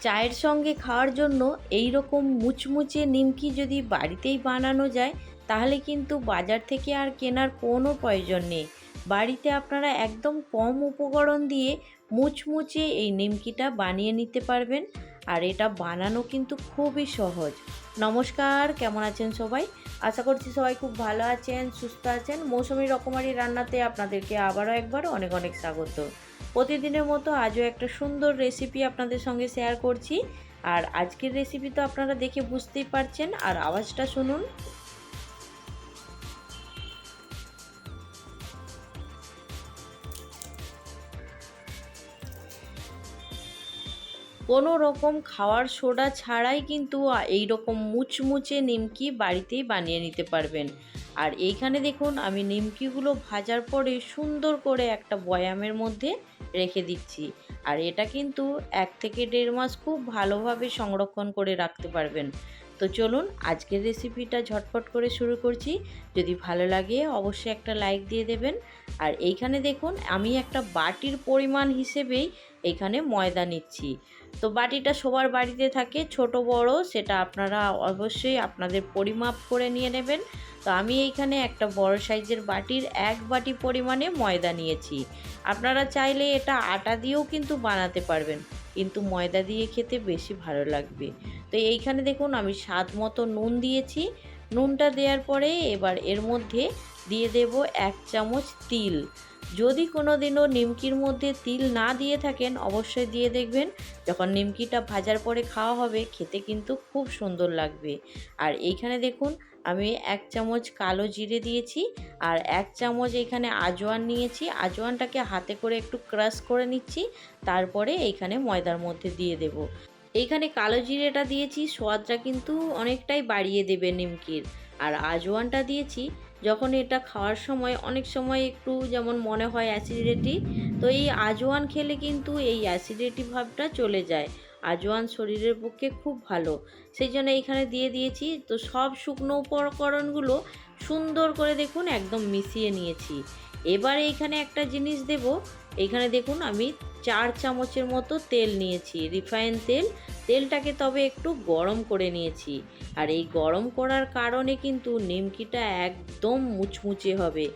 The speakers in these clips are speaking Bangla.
চায়ের সঙ্গে খাওয়ার জন্য এই রকম মুচমুচে নিমকি যদি বাড়িতেই বানানো যায় তাহলে কিন্তু বাজার থেকে আর কেনার কোনো প্রয়োজন নেই। বাড়িতে আপনারা একদম কম উপকরণ দিয়ে মুচমুচে এই নিমকিটা বানিয়ে নিতে পারবেন। আর এটা বানানো কিন্তু খুবই সহজ। নমস্কার, কেমন আছেন সবাই? আশা করছি সবাই খুব ভালো আছেন, সুস্থ আছেন। মৌসুমী রকমারি রান্নাতে আপনাদেরকে আবারও একবার অনেক অনেক স্বাগত। প্রতিদিনের মতো আজও একটা সুন্দর রেসিপি আপনাদের সঙ্গে শেয়ার করছি। আর আজকের রেসিপি তো আপনারা দেখে বুঝতেই পারছেন, আর আওয়াজটা শুনুন। কোনো রকম খাওয়ার সোডা ছাড়াই কিন্তু এই রকম মুচমুচে নিমকি বাড়িতেই বানিয়ে নিতে পারবেন। আর এইখানে দেখুন আমি নিমকিগুলো ভাজার পরে সুন্দর করে একটা বয়ামের মধ্যে রেখে দিচ্ছি। আর এটা কিন্তু 1 থেকে 1.5 মাস খুব ভালোভাবে সংরক্ষণ করে রাখতে পারবেন। তো চলুন আজকের রেসিপিটা ঝটপট করে শুরু করছি। যদি ভালো লাগে অবশ্যই একটা লাইক দিয়ে দেবেন। আর এইখানে দেখুন আমি একটা বাটির পরিমাণ হিসেবেই এইখানে ময়দা নিচ্ছি। তো বাটিটা সবার বাড়িতে থাকে, ছোট বড় সেটা আপনারা অবশ্যই আপনাদের পরিমাপ করে নিয়ে নেবেন। তো আমি এইখানে একটা বড় সাইজের বাটির 1 বাটি পরিমাণে ময়দা নিয়েছি। আপনারা চাইলে এটা আটা দিয়েও কিন্তু বানাতে পারবেন, কিন্তু ময়দা দিয়ে খেতে বেশি ভালো লাগবে। তো এইখানে দেখুন আমি স্বাদ মতো নুন দিয়েছি। নুনটা দেওয়ার পরে এবার এর মধ্যে দিয়ে দেব 1 চামচ তিল। যদি কোনো দিনও নিমকির মধ্যে তিল না দিয়ে থাকেন অবশ্যই দিয়ে দেখবেন, যখন নিমকিটা ভাজার পরে খাওয়া হবে খেতে কিন্তু খুব সুন্দর লাগবে। আর এইখানে দেখুন আমি 1 চামচ কালো জিরে দিয়েছি, আর 1 চামচ এইখানে আজওয়ান নিয়েছি। আজওয়ানটাকে হাতে করে একটু ক্রাশ করে নিচ্ছি, তারপরে এইখানে ময়দার মধ্যে দিয়ে দেব। এইখানে কালো জিরেটা দিয়েছি, স্বাদটা কিন্তু অনেকটাই বাড়িয়ে দেবে নিমকির। আর আজওয়ানটা দিয়েছি, যখন এটা খাওয়ার সময় অনেক সময় একটু যেমন মনে হয় অ্যাসিডিটি, তো এই আজওয়ান খেলে কিন্তু এই অ্যাসিডিটি ভাবটা চলে যায়। আজওয়ান শরীরের পক্ষে খুব ভালো, সেই জন্য এইখানে দিয়ে দিয়েছি। তো সব শুকনো উপকরণগুলো সুন্দর করে দেখুন একদম মিশিয়ে নিয়েছি। এবার এইখানে একটা জিনিস দেব। এইখানে দেখুন আমি 4 চামচের মতো তেল নিয়েছি, রিফাইন তেল। তেলটাকে তবে একটু গরম করে নিয়েছি। আর এই গরম করার কারণে কিন্তু নিমকিটা একদম মুচমুচে হবে।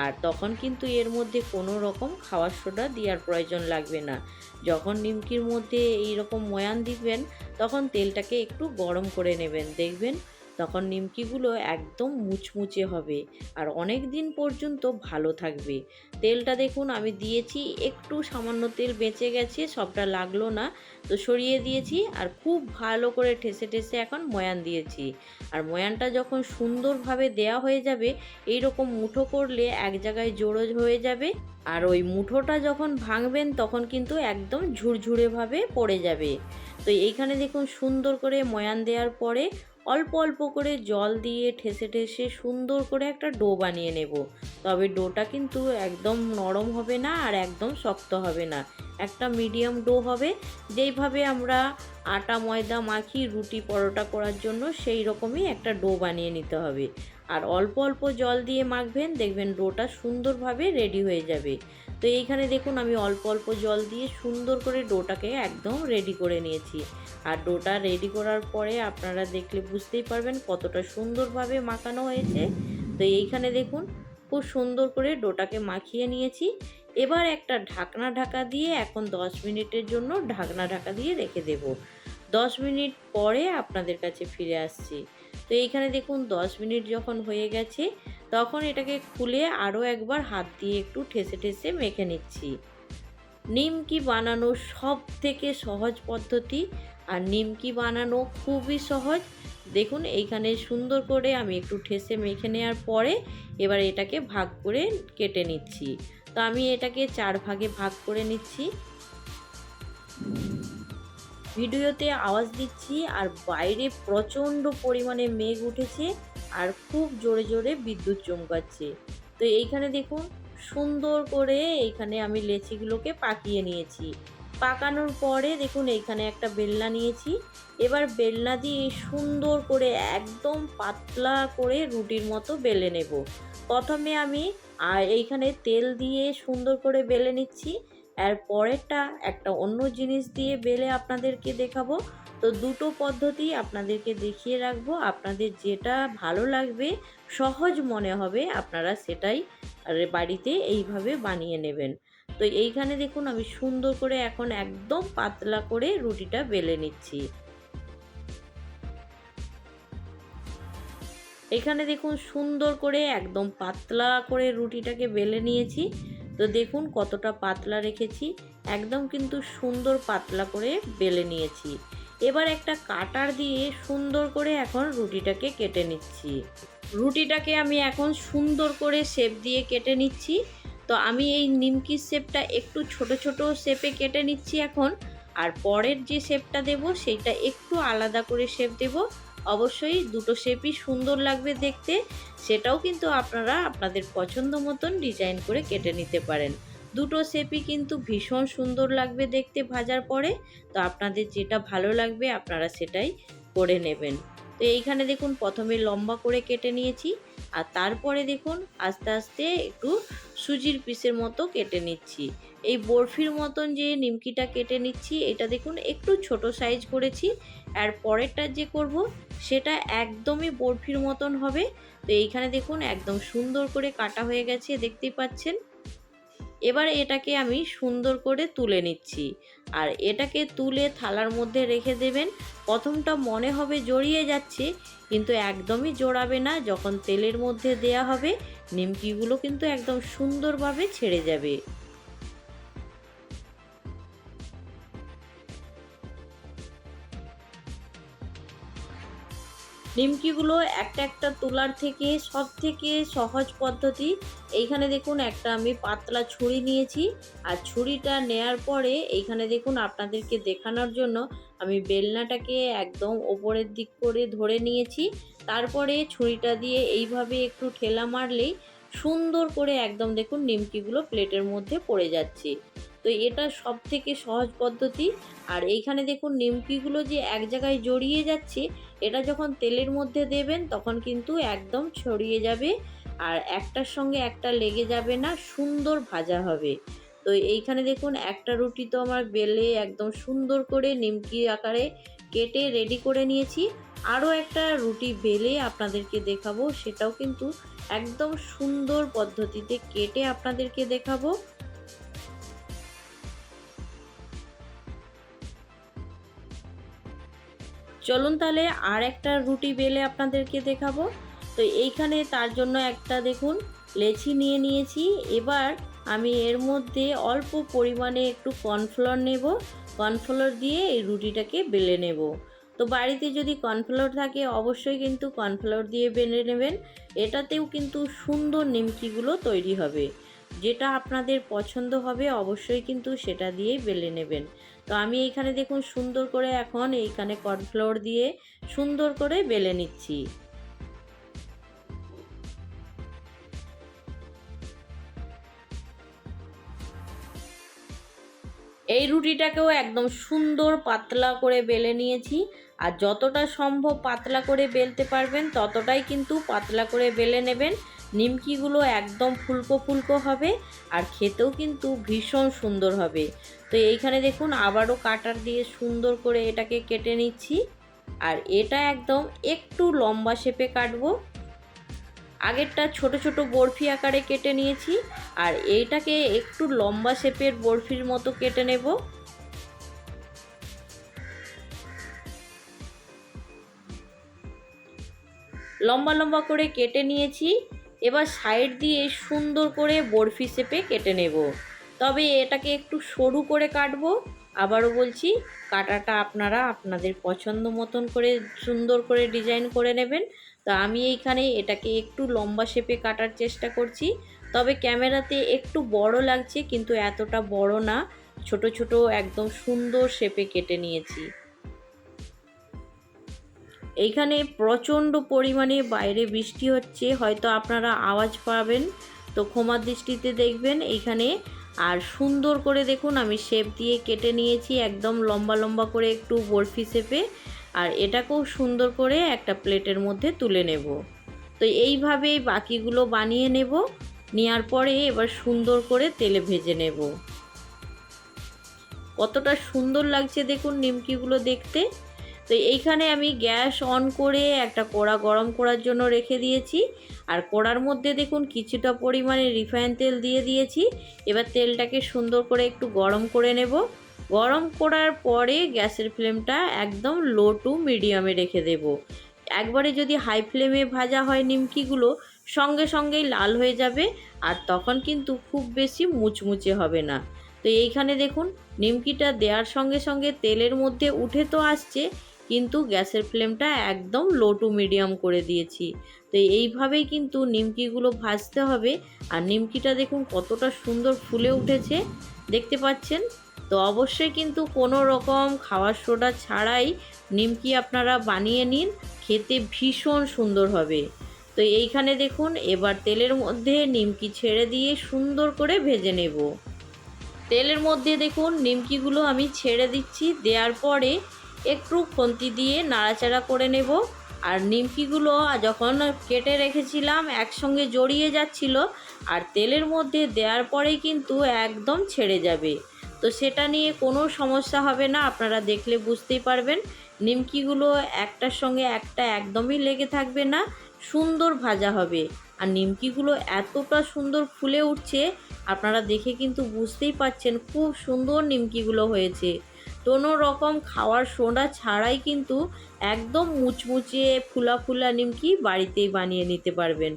আর তখন কিন্তু এর মধ্যে কোনো রকম খাওয়ার সোডা দেওয়ার প্রয়োজন লাগবে না। যখন নিমকির মধ্যে এই রকম ময়ান দিবেন তখন তেলটাকে একটু গরম করে নেবেন, দেখবেন তখন নিমকিগুলো একদম মুচমুচে হবে আর অনেক দিন পর্যন্ত ভালো থাকবে। তেলটা দেখুন আমি দিয়েছি, একটু সামান্য তেল বেঁচে গেছে, সবটা লাগলো না, তো সরিয়ে দিয়েছি। আর খুব ভালো করে ঠেসে ঠেসে এখন ময়ান দিয়েছি। আর ময়ানটা যখন সুন্দরভাবে দেয়া হয়ে যাবে, এই রকম মুঠো করলে এক জায়গায় জড়ো হয়ে যাবে। আর ওই মুঠোটা যখন ভাঙবেন তখন কিন্তু একদম ঝুরঝুরেভাবে পড়ে যাবে। তো এইখানে দেখুন সুন্দর করে ময়ান দেওয়ার পরে অল্প অল্প করে জল দিয়ে ঠেসে ঠেসে সুন্দর করে একটা ডো বানিয়ে নেব। তবে ডোটা কিন্তু একদম নরম হবে না আর একদম শক্ত হবে না, একটা মিডিয়াম ডো হবে। যেইভাবে আমরা আটা ময়দা মাখি রুটি পরোটা করার জন্য, সেই রকমই একটা ডো বানিয়ে নিতে হবে। আর অল্প অল্প জল দিয়ে মাখবেন, দেখবেন ডোটা সুন্দরভাবে রেডি হয়ে যাবে। তো এইখানে দেখুন আমি অল্প অল্প জল দিয়ে সুন্দর করে ডোটাকে একদম রেডি করে নিয়েছি। আর ডোটা রেডি করার পরে আপনারা দেখলে বুঝতেই পারবেন কতটা সুন্দরভাবে মাখানো হয়েছে। তো এইখানে দেখুন খুব সুন্দর করে ডোটাকে মাখিয়ে নিয়েছি। এবার একটা ঢাকা দিয়ে এখন 10 মিনিটের জন্য ঢাকা দিয়ে রেখে দেব। 10 মিনিট পরে আপনাদের কাছে ফিরে আসছি। তো এইখানে দেখুন 10 মিনিট যখন হয়ে গেছে তখন এটাকে খুলে আরও একবার হাত দিয়ে একটু ঠেসে ঠেসে মেখে নিচ্ছি। নিমকি বানানো সব থেকে সহজ পদ্ধতি, আর নিমকি বানানো খুবই সহজ। দেখুন এইখানে সুন্দর করে আমি একটু ঠেসে মেখে নেওয়ার পরে এবার এটাকে ভাগ করে কেটে নিচ্ছি। তো আমি এটাকে 4 ভাগে ভাগ করে নিচ্ছি। ভিডিওতে আওয়াজ দিচ্ছি আর বাইরে প্রচণ্ড পরিমাণে মেঘ উঠেছে আর খুব জোরে জোরে বিদ্যুৎ চমকাচ্ছে। তো এইখানে দেখুন সুন্দর করে এইখানে আমি লেচিগুলোকে পাকিয়ে নিয়েছি। পাকানোর পরে দেখুন এইখানে একটা বেলনা নিয়েছি। এবার বেলনা দিয়ে সুন্দর করে একদম পাতলা করে রুটির মতো বেলে নেব। প্রথমে আমি এইখানে তেল দিয়ে সুন্দর করে বেলে নিচ্ছি। এর পরেরটা একটা অন্য জিনিস দিয়ে বেলে আপনাদেরকে দেখাবো। তো দুটো পদ্ধতি আপনাদেরকে দেখিয়ে রাখবো, আপনাদের যেটা ভালো লাগবে সহজ মনে হবে আপনারা সেটাই বাড়িতে এইভাবে বানিয়ে নেবেন। তো এইখানে দেখুন আমি সুন্দর করে এখন একদম পাতলা করে রুটিটা বেলে নিচ্ছি। এখানে দেখুন সুন্দর করে একদম পাতলা করে রুটিটাকে বেলে নিয়েছি। তো দেখুন কতটা পাতলা রেখেছি, একদম কিন্তু সুন্দর পাতলা করে বেলে নিয়েছি। এবার একটা কাটার দিয়ে সুন্দর করে এখন রুটিটাকে কেটে নিচ্ছি। রুটিটাকে আমি এখন সুন্দর করে শেপ দিয়ে কেটে নিচ্ছি। তো আমি এই নিমকির শেপটা একটু ছোট ছোট শেপে কেটে নিচ্ছি এখন। আর পরের যে শেপটা দেব সেইটা একটু আলাদা করে শেপ দেব। অবশ্যই দুটো শেপই সুন্দর লাগবে দেখতে, সেটাও কিন্তু আপনারা আপনাদের পছন্দ মতন ডিজাইন করে কেটে নিতে পারেন। দুটো শেপই কিন্তু ভীষণ সুন্দর লাগবে দেখতে ভাজার পরে। তো আপনাদের যেটা ভালো লাগবে আপনারা সেটাই করে নেবেন। তো এইখানে দেখুন প্রথমে লম্বা করে কেটে নিয়েছি, আর তারপরে দেখুন আস্তে আস্তে একটু সুজির পিসের মতো কেটে নিচ্ছি। এই বরফির মতন যে নিমকিটা কেটে নিচ্ছি এটা দেখুন একটু ছোট সাইজ করেছি। আর পরেরটা যে করব সেটা একদমই বরফির মতন হবে। তো এইখানে দেখুন একদম সুন্দর করে কাটা হয়ে গেছে দেখতেই পাচ্ছেন। এবার এটাকে আমি সুন্দর করে তুলে নিচ্ছি, আর এটাকে তুলে থালার মধ্যে রেখে দেবেন। প্রথমটা মনে হবে জড়িয়ে যাচ্ছে, কিন্তু একদমই জড়াবে না। যখন তেলের মধ্যে দেয়া হবে নিমকিগুলো কিন্তু একদম সুন্দরভাবে ছেড়ে যাবে। নিমকিগুলো একটা একটা তোলার থেকে সব থেকে সহজ পদ্ধতি। এইখানে দেখুন একটা আমি পাতলা ছুরি নিয়েছি, আর ছুরিটা নেয়ার পরে এইখানে দেখুন আপনাদেরকে দেখানোর জন্য আমি বেলনাটাকে একদম ওপরের দিক করে ধরে নিয়েছি। তারপরে ছুরিটা দিয়ে এইভাবে একটু ঠেলা মারলেই সুন্দর করে একদম দেখুন নিমকিগুলো প্লেটের মধ্যে পড়ে যাচ্ছে। তো এটা সব থেকে সহজ পদ্ধতি। আর এইখানে দেখুন নিমকিগুলো যে এক জায়গায় জড়িয়ে যাচ্ছে, এটা যখন তেলের মধ্যে দেবেন তখন কিন্তু একদম ছড়িয়ে যাবে, আর একটার সঙ্গে একটা লেগে যাবে না, সুন্দর ভাজা হবে। তো এইখানে দেখুন একটা রুটি তো আমার বেলে একদম সুন্দর করে নিমকি আকারে কেটে রেডি করে নিয়েছি। আরও একটা রুটি বেলে আপনাদেরকে দেখাবো, সেটাও কিন্তু একদম সুন্দর পদ্ধতিতে কেটে আপনাদেরকে দেখাবো। চলুন তাহলে আর একটা রুটি বেলে আপনাদেরকে দেখাবো। তো এইখানে তার জন্য একটা দেখুন লেচি নিয়ে নিয়েছি। এবার আমি এর মধ্যে অল্প পরিমাণে একটু কর্নফ্লাওয়ার নেব। কর্নফ্লাওয়ার দিয়ে এই রুটিটাকে বেলে নেব। তো বাড়িতে যদি কর্নফ্লাওয়ার থাকে অবশ্যই কিন্তু কর্নফ্লাওয়ার দিয়ে বেলে নেবেন। এটাতেও কিন্তু সুন্দর নিমকিগুলো তৈরি হবে। যেটা আপনাদের পছন্দ হবে অবশ্যই কিন্তু সেটা দিয়েই বেলে নেবেন। তো আমি এইখানে দেখুন সুন্দর করে এখন এইখানে কর্নফ্লাওয়ার দিয়ে সুন্দর করে বেলে নিচ্ছি। এই রুটিটাকেও একদম সুন্দর পাতলা করে বেলে নিয়েছি। আর যতটা সম্ভব পাতলা করে বেলতে পারবেন ততটাই কিন্তু পাতলা করে বেলে নেবেন। নিমকিগুলো একদম ফুলকো ফুলকো হবে, আর খেতেও কিন্তু ভীষণ সুন্দর হবে। তো এইখানে দেখুন আবারও কাটার দিয়ে সুন্দর করে এটাকে কেটে নিচ্ছি। আর এটা একদম একটু লম্বা শেপে কাটবো। আগেরটা ছোট ছোট বরফি আকারে কেটে নিয়েছি, আর এইটাকে একটু লম্বা শেপের বরফির মতো কেটে নেব। লম্বা লম্বা করে কেটে নিয়েছি। এবার সাইড দিয়ে সুন্দর করে বরফি শেপে কেটে নেব। তবে এটাকে একটু সরু করে কাটবো। আবারও বলছি, কাটাটা আপনারা আপনাদের পছন্দ মতন করে সুন্দর করে ডিজাইন করে নেবেন। তো আমি এইখানে এটাকে একটু লম্বা শেপে কাটার চেষ্টা করছি। তবে ক্যামেরাতে একটু বড় লাগছে, কিন্তু এতটা বড় না, ছোট ছোট একদম সুন্দর শেপে কেটে নিয়েছি। এইখানে প্রচণ্ড পরিমাণে বাইরে বৃষ্টি হচ্ছে, হয়তো আপনারা আওয়াজ পাবেন, তো ক্ষমার দৃষ্টিতে দেখবেন এইখানে। আর সুন্দর করে দেখুন আমি শেপ দিয়ে কেটে নিয়েছি একদম লম্বা লম্বা করে একটু বরফি শেপে। আর এটাকেও সুন্দর করে একটা প্লেটের মধ্যে তুলে নেব। তো এইভাবেই বাকিগুলো বানিয়ে নেব। নেওয়ার পরে এবার সুন্দর করে তেলে ভেজে নেব। কতটা সুন্দর লাগছে দেখুন নিমকিগুলো দেখতে। তো এইখানে আমি গ্যাস অন করে একটা কড়া গরম করার জন্য রেখে দিয়েছি। আর কড়ার মধ্যে দেখুন কিছুটা পরিমাণে রিফাইন তেল দিয়ে দিয়েছি। এবার তেলটাকে সুন্দর করে একটু গরম করে নেব। গরম করার পরে গ্যাসের ফ্লেমটা একদম লো টু মিডিয়ামে রেখে দেব। একবারে যদি হাই ফ্লেমে ভাজা হয় নিমকিগুলো সঙ্গে সঙ্গেই লাল হয়ে যাবে, আর তখন কিন্তু খুব বেশি মুচমুচে হবে না। তো এইখানে দেখুন নিমকিটা দেওয়ার সঙ্গে সঙ্গে তেলের মধ্যে উঠে তো আসছে, কিন্তু গ্যাসের ফ্লেমটা একদম লো টু মিডিয়াম করে দিয়েছি। তো এইভাবেই কিন্তু নিমকিগুলো ভাজতে হবে। আর নিমকিটা দেখুন কতটা সুন্দর ফুলে উঠেছে, দেখতে পাচ্ছেন। তো অবশ্যই কিন্তু কোনো রকম খাওয়ার সোডা ছাড়াই নিমকি আপনারা বানিয়ে নিন, খেতে ভীষণ সুন্দর হবে। তো এইখানে দেখুন এবার তেলের মধ্যে নিমকি ছেড়ে দিয়ে সুন্দর করে ভেজে নেব। তেলের মধ্যে দেখুন নিমকিগুলো আমি ছেড়ে দিচ্ছি, দেওয়ার পরে একটু খুন্তি দিয়ে নাড়াচাড়া করে নেব। আর নিমকিগুলো যখন কেটে রেখেছিলাম একসঙ্গে জড়িয়ে যাচ্ছিল, আর তেলের মধ্যে দেওয়ার পরেই কিন্তু একদম ছেড়ে যাবে। তো সেটা নিয়ে কোনো সমস্যা হবে না, আপনারা দেখলে বুঝতেই পারবেন। নিমকিগুলো একটার সঙ্গে একটা একদমই লেগে থাকবে না, সুন্দর ভাজা হবে। আর নিমকিগুলো এতটা সুন্দর ফুলে উঠছে, আপনারা দেখে কিন্তু বুঝতেই পাচ্ছেন খুব সুন্দর নিমকিগুলো হয়েছে। কোনো রকম খাওয়ার সোডা ছাড়াই কিন্তু একদম মুচমুচে ফুলা ফুলা নিমকি বাড়িতেই বানিয়ে নিতে পারবেন।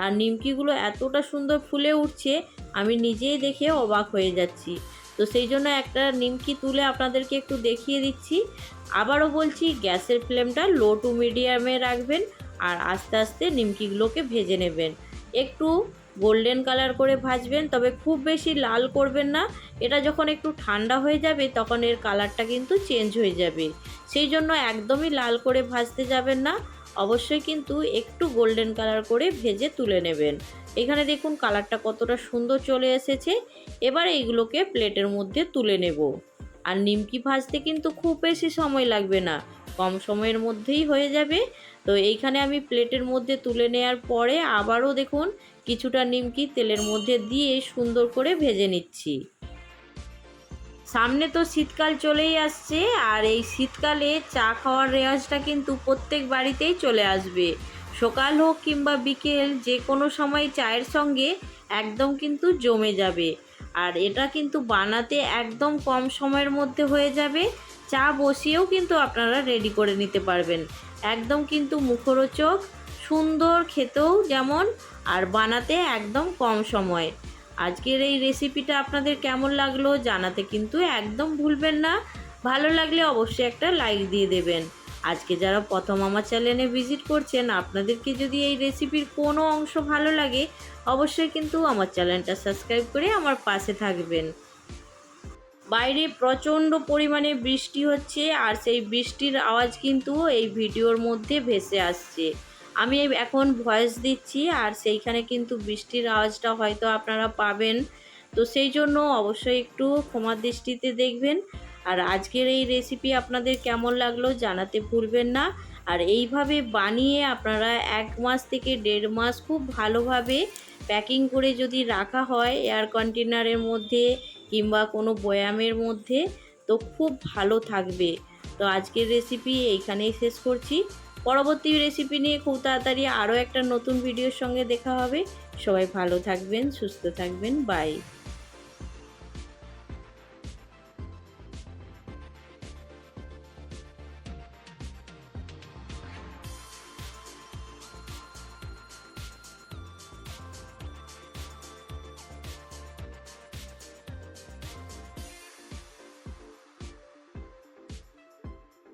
আর নিমকিগুলো এতটা সুন্দর ফুলে উঠছে, আমি নিজেই দেখে অবাক হয়ে যাচ্ছি। তো সেই জন্য একটা নিমকি তুলে আপনাদেরকে একটু দেখিয়ে দিচ্ছি। আবারও বলছি, গ্যাসের ফ্লেমটা লো টু মিডিয়ামে রাখবেন আর আস্তে আস্তে নিমকিগুলোকে ভেজে নেবেন। একটু গোল্ডেন কালার করে ভাজবেন, তবে খুব বেশি লাল করবেন না। এটা যখন একটু ঠান্ডা হয়ে যাবে তখন এর কালারটা কিন্তু চেঞ্জ হয়ে যাবে। সেই জন্য একদমই লাল করে ভাজতে যাবেন না, অবশ্যই কিন্তু একটু গোল্ডেন কালার করে ভেজে তুলে নেবেন। এখানে দেখুন কালারটা কতটা সুন্দর চলে এসেছে। এবার এইগুলোকে প্লেটের মধ্যে তুলে নেব। আর নিমকি ভাজতে কিন্তু খুব বেশি সময় লাগবে না, কম সময়ের মধ্যেই হয়ে যাবে। তো এইখানে আমি প্লেটের মধ্যে তুলে নেওয়ার পরে আবারও দেখুন কিছুটা নিমকি তেলের মধ্যে দিয়ে সুন্দর করে ভেজে নিচ্ছি। সামনে তো শীতকাল চলেই আসছে, আর এই শীতকালে চা খাওয়ার রেওয়াজটা কিন্তু প্রত্যেক বাড়িতেই চলে আসবে। সকাল হোক কিংবা বিকেল, যে কোনো সময় চায়ের সঙ্গে একদম কিন্তু জমে যাবে। আর এটা কিন্তু বানাতে একদম কম সময়ের মধ্যে হয়ে যাবে। চা বসিয়েও কিন্তু আপনারা রেডি করে নিতে পারবেন। একদম কিন্তু মুখরোচক, সুন্দর খেতেও যেমন, আর বানাতে একদম কম সময়। আজকের এই রেসিপিটা আপনাদের কেমন লাগলো জানাতে কিন্তু একদম ভুলবেন না। ভালো লাগলে অবশ্যই একটা লাইক দিয়ে দেবেন। আজকে যারা প্রথম আমার চ্যানেলে ভিজিট করছেন, আপনাদেরকে যদি এই রেসিপির কোনো অংশ ভালো লাগে অবশ্যই কিন্তু আমার চ্যানেলটা সাবস্ক্রাইব করে আমার পাশে থাকবেন। বাইরে প্রচণ্ড পরিমাণে বৃষ্টি হচ্ছে, আর সেই বৃষ্টির আওয়াজ কিন্তু এই ভিডিওর মধ্যে ভেসে আসছে। আমি এখন ভয়েস দিচ্ছি, আর সেইখানে কিন্তু বৃষ্টির আওয়াজটা হয়তো আপনারা পাবেন। তো সেই জন্য অবশ্যই একটু ক্ষমার দৃষ্টিতে দেখবেন। আর আজকের এই রেসিপি আপনাদের কেমন লাগলো জানাতে ভুলবেন না। আর এইভাবে বানিয়ে আপনারা 1 মাস থেকে 1.5 মাস খুব ভালোভাবে প্যাকিং করে যদি রাখা হয় এয়ার কন্টেনারের মধ্যে কিংবা কোনো বয়ামের মধ্যে, তো খুব ভালো থাকবে। তো আজকের রেসিপি এইখানেই শেষ করছি। পরবর্তী রেসিপি নিয়ে খুব তাড়াতাড়ি আরও একটা নতুন ভিডিওর সঙ্গে দেখা হবে। সবাই ভালো থাকবেন, সুস্থ থাকবেন, বাই।